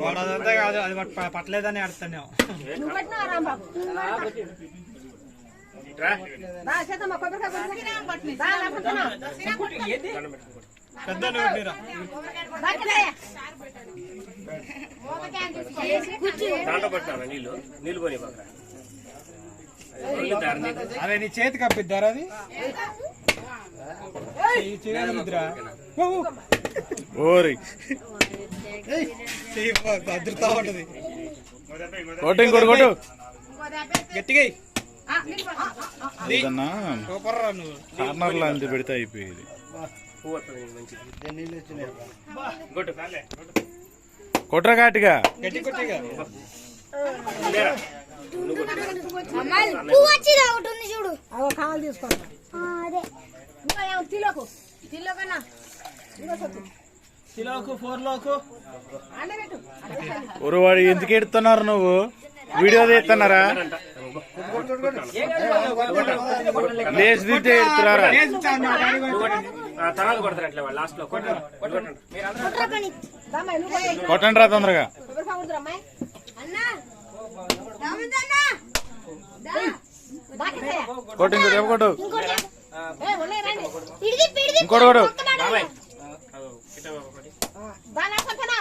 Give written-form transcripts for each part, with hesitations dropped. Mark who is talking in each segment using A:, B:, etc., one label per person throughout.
A: వాడదంతా కాదు, అది పట్టలేదని అడుగుతాను. పెద్ద అదే నీ చేతి కప్పిద్దారా అది చేయరా అదురుతా ఉంటది. గట్టిగా
B: కార్నర్లో అంత పెడితే అయిపోయేది. కొట్ర ఘాటుగా
C: చూడు కావాలి తీసుకోండి.
B: వాడు ఎందుకు ఎడుతున్నారు? నువ్వు వీడియో తీస్తున్నారా? లేచి తీస్తే ఎడుతున్నారా? కొట్టండి రా తొందరగా. కొట్టు ఇంకోటి కొట్టు ఇంకోటి కొట్టు. వద్దులే కొట్టిన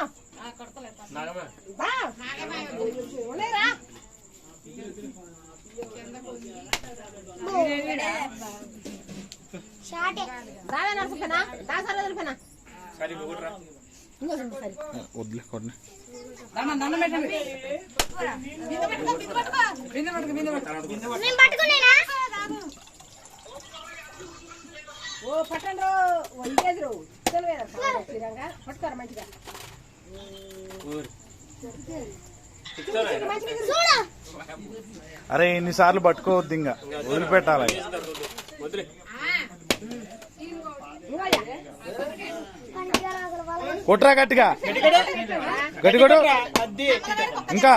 C: పట్టండి పట్టుకోరు మంచిగా.
B: అరే ఇన్నిసార్లు పట్టుకోవద్దు, ఇంకా వదిలిపెట్టాలి. కొట్రా గట్టిగా, గట్టి కొట్టు. ఇంకా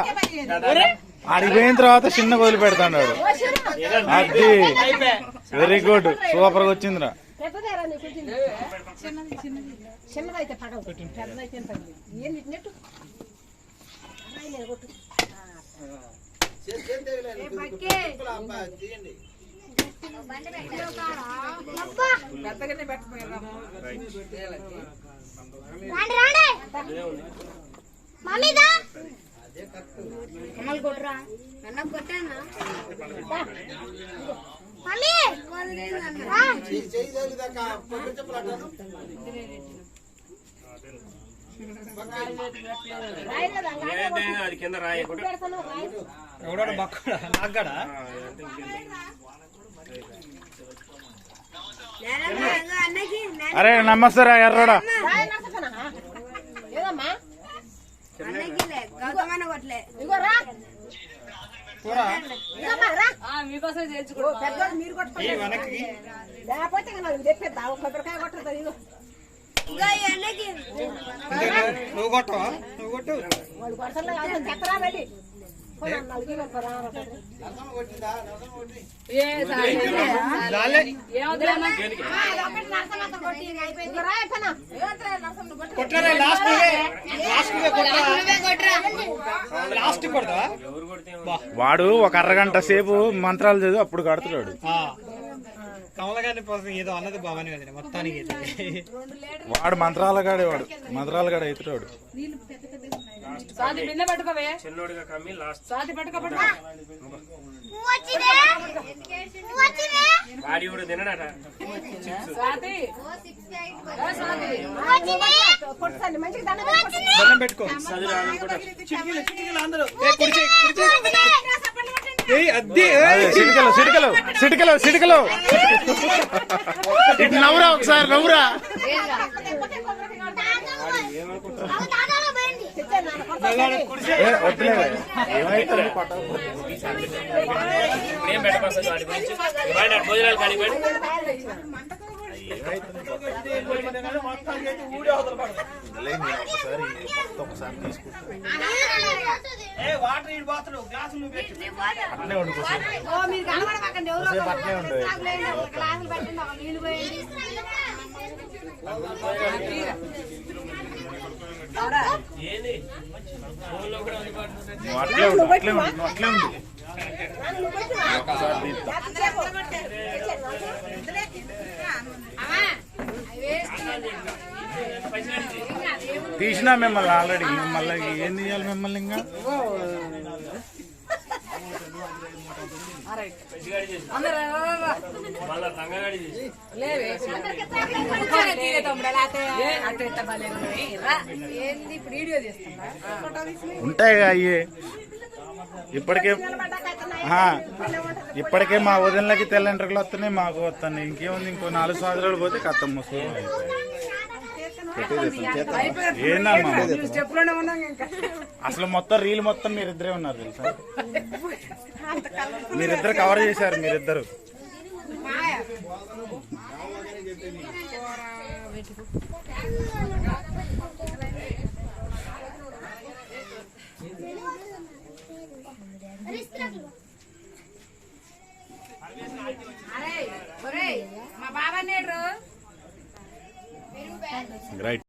B: ఆడిపోయిన తర్వాత చిన్న వదిలిపెడతాడు. అది వెరీ గుడ్, సూపర్ గా వచ్చిందిరా.
C: చిన్నదైతే పడవ పెద్దదైతే
B: అరే నమస్తే రా ఎర్రోడా.
C: మీకోసం మీరు లేకపోతే చెప్పేద్దా కొబ్బరికాయ కొట్టదు.
A: నువ్వు కొట్టవా? నువ్వు కొట్టు.
C: వాళ్ళు కొడతారు చెప్పరా వెళ్ళి
B: వాడు ఒక అరగంట సేపు మంత్రాలు చదివి అప్పుడు కడుతున్నాడు.
A: కమలగాని ఏదో అన్నది బాబాని కదా మొత్తానికి.
B: వాడు మంత్రాలగాడే, వాడు మంత్రాలగాడే అవుతున్నాడు.
A: పెట్టుకో
B: సిటికలు సిటికలు సిటికలు సిటికలు ఇటు నవ్వురా, ఒకసారి నవ్వురా.
A: వాటర్ ఈడు బాతులు గ్లాసు నువ్వు పెట్టు.
B: అట్లే వండుకోసేపు
C: ఓ మీరు కనబడమాకండి ఎవరో
B: సేపు అట్లే ఉంటుంది
C: గ్లాసులు పెట్టండి ఒక నీళ్ళు పోయండి
B: నువ్వు అట్లే ఉండు అట్లే ఉండు నువ్వు అట్లే ఉండు తీసినా మిమ్మల్ని ఆల్రెడీ మళ్ళీ ఏం తీయాలి మిమ్మల్ని ఇంకా ఉంటాయిగా అయ్యే ఇప్పటికే మా వదినలకి తెల్ల ఎంట్రకలు వస్తున్నాయి మాకు వస్తున్నాయి ఇంకేముంది ఇంకో 4 సంవత్సరాలు పోతే కథ ముసలి ఏందమ్మా అసలు మొత్తం రీల్ మొత్తం మీరిద్దరే ఉన్నారు తెలుసా మీరిద్దరు కవర్ చేశారు మీరిద్దరు
C: మా బాబా నేడు
B: రైట్